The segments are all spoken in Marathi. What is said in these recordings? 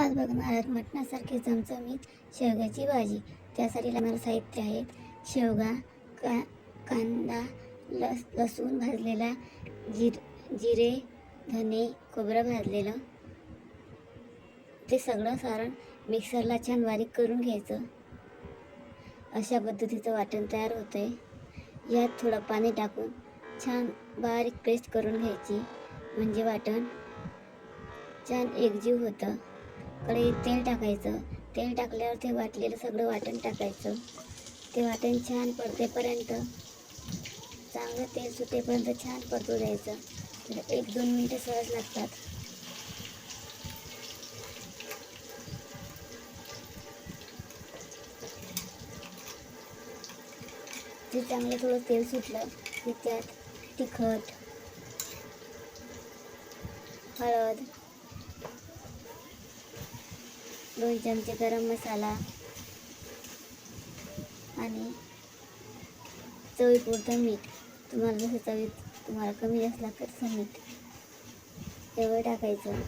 आज बघणार आहात मटणासारखी चमचमीत शेवग्याची भाजी। त्यासाठी लागणारे साहित्य आहेत शेवगा, कांदा, लसूण भाजलेला, जिरे, धने, खोबरं भाजलेलं। ते सगळं सारण मिक्सरला छान बारीक करून घ्यायचं। अशा पद्धतीचं वाटण तयार होतंय। यात थोडं पाणी टाकून छान बारीक पेस्ट करून घ्यायची, म्हणजे वाटण छान एकजीव होतं। कढईत तेल टाकायचं। तेल टाकल्यावर ते वाटलेलं सगळं वाटण टाकायचं। ते वाटण छान परतेपर्यंत, चांगलं तेल सुटेपर्यंत छान परतू द्यायचं। 1-2 मिनिटं सहज लागतात। ते चांगलं थोडं तेल सुटलं की त्यात तिखट, हळद, 2 चमचे गरम मसाला आणि चवीपुरतं मीठ। तुम्हाला जसं चवीत तुम्हाला कमी जास्त लागतं तसं मीठ एवढं टाकायचं।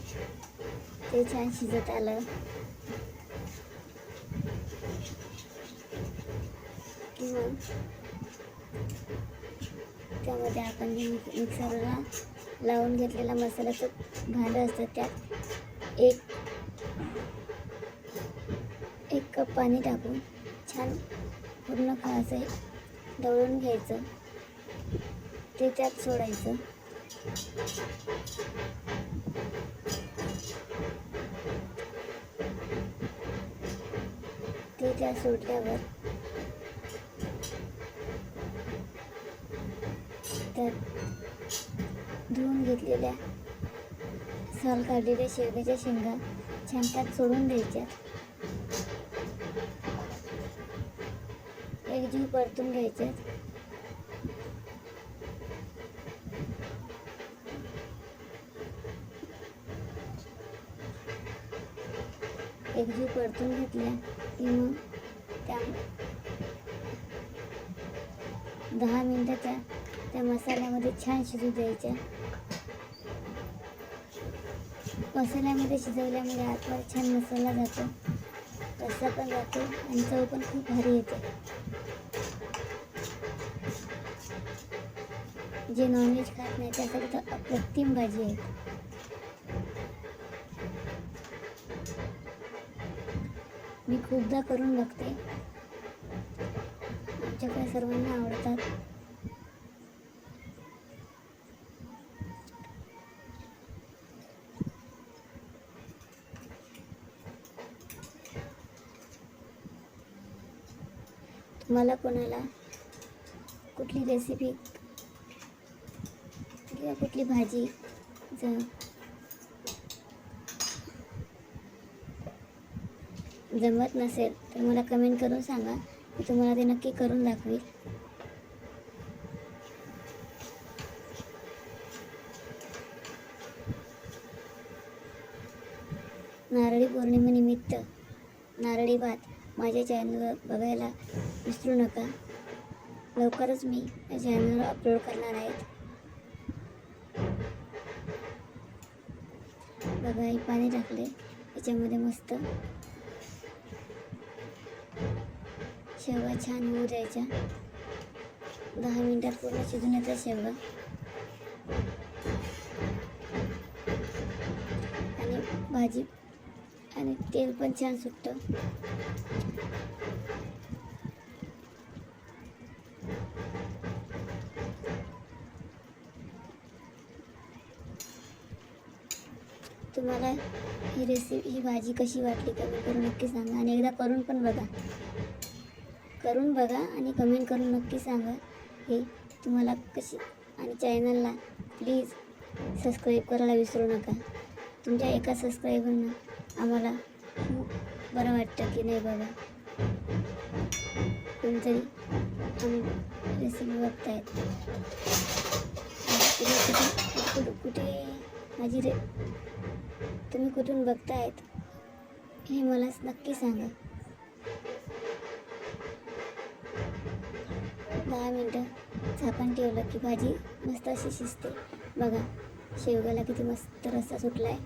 ते छान शिजत आलं की मग त्यामध्ये आपण जे मिक्सरला लावून घेतलेला मसाल्याचं भांडं असतं त्यात एक कप पाणी टाकून छान पूर्ण असं ढवळून घ्यायचं। ते त्यात सोडायचं। ते त्यात सोडल्यावर त्यात धुवून घेतलेल्या साल काढलेल्या शेवग्याच्या शेंगा छान त्यात सोडून द्यायच्या। एकजीव परतून घ्यायच्यात। एकजीव परतून घेतल्या की मग त्या 10 मिनिटं त्या मसाल्यामध्ये छान शिजू द्यायच्या। मसाल्यामध्ये शिजवल्यामुळे आतमध्ये छान मसाला जातो, रस्सा पण जातो आणि चव पण खूप भारी येते। जे नॉनव्हेज खात नाही त्यासाठी तर अप्रतिम भाजी आहे। मी खूपदा करून बघते, आमच्याकडे सर्वांना आवडतात। तुम्हाला कोणाला कुठली रेसिपी किंवा कुठली भाजी जमत नसेल तर मला कमेंट करून सांगा, मी तुम्हाला ते नक्की करून दाखवेल। नारळी पौर्णिमेनिमित्त नारळी भात माझ्या चॅनलवर बघायला विसरू नका। लवकरच मी या चॅनलवर अपलोड करणार आहेत। बघा, हे पाणी टाकले याच्यामध्ये मस्त शेवगा छान होऊ द्यायच्या। 10 मिनिटात पूर्ण शिजून येतात शेवगा आणि भाजी आणि तेल पण छान सुटतं। तुम्हाला ही भाजी कशी वाटली कमेंट करून नक्की सांगा आणि एकदा करून पण बघा। करून बघा आणि कमेंट करून नक्की सांगा हे तुम्हाला कशी। आणि चॅनलला प्लीज सबस्क्राईब करायला विसरू नका। तुमच्या एका सबस्क्राईबरनं आम्हाला खूप बरं वाटतं की नाही बाबा, कोणतरी रेसिपी बघतायत। तुम्ही कुठून बघतायत हे मला नक्की सांगा। 10 मिनिटं झाकण ठेवलं की भाजी मस्त अशी शिजते। बघा, शेवगाला किती मस्त रस्सा सुटलाय।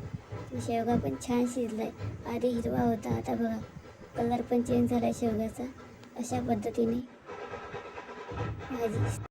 शेवगा पण छान शिजलाय. आधी हिरवा होता, आता बघा कलर पण चेंज झालाय शेवग्याचा. अशा पद्धतीने भाजी